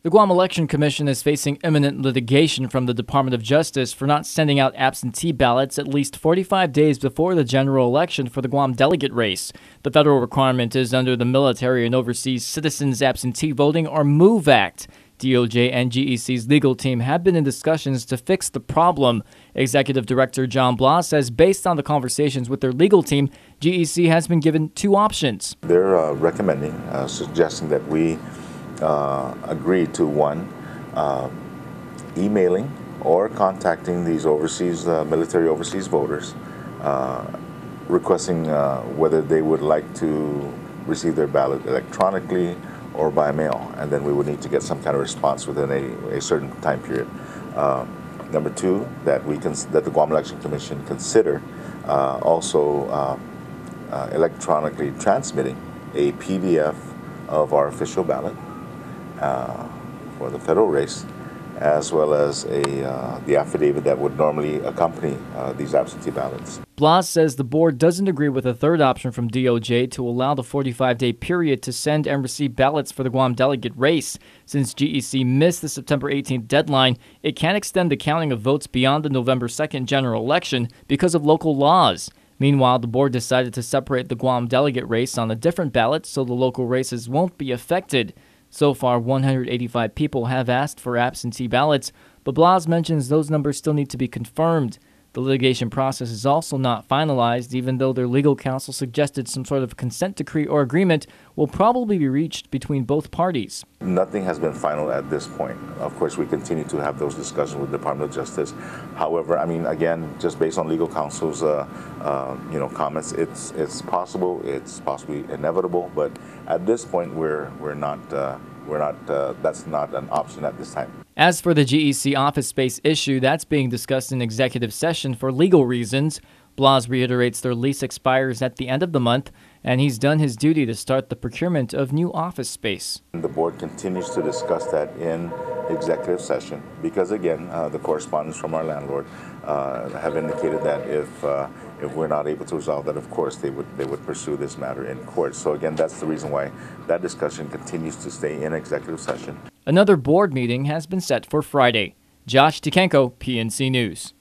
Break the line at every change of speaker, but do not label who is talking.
The Guam Election Commission is facing imminent litigation from the Department of Justice for not sending out absentee ballots at least 45 days before the general election for the Guam delegate race. The federal requirement is under the Military and Overseas Citizens Absentee Voting or MOVE Act. DOJ and GEC's legal team have been in discussions to fix the problem. Executive Director John Blah says based on the conversations with their legal team, GEC has been given two options.
They're recommending, suggesting that we agree to one, emailing or contacting these military overseas voters, requesting whether they would like to receive their ballot electronically or by mail, and then we would need to get some kind of response within a certain time period. Number two, that the Guam Election Commission consider also electronically transmitting a PDF of our official ballot for the federal race, as well as the affidavit that would normally accompany these absentee ballots.
Blas says the board doesn't agree with a third option from DOJ to allow the 45-day period to send and receive ballots for the Guam delegate race. Since GEC missed the September 18th deadline, it can't extend the counting of votes beyond the November 2nd general election because of local laws. Meanwhile, the board decided to separate the Guam delegate race on a different ballot so the local races won't be affected. So far, 185 people have asked for absentee ballots, but Blas mentions those numbers still need to be confirmed. The litigation process is also not finalized, even though their legal counsel suggested some sort of consent decree or agreement will probably be reached between both parties.
Nothing has been final at this point. Of course, we continue to have those discussions with the Department of Justice. However, I mean, again, just based on legal counsel's comments, it's possible, it's possibly inevitable, but at this point, that's not an option at this time.
As for the GEC office space issue, that's being discussed in executive session for legal reasons. Blas reiterates their lease expires at the end of the month, and he's done his duty to start the procurement of new office space.
The board continues to discuss that in executive session because, again, the correspondence from our landlord have indicated that if we're not able to resolve that, of course, they would pursue this matter in court. So, again, that's the reason why that discussion continues to stay in executive session.
Another board meeting has been set for Friday. Josh Tikenko, PNC News.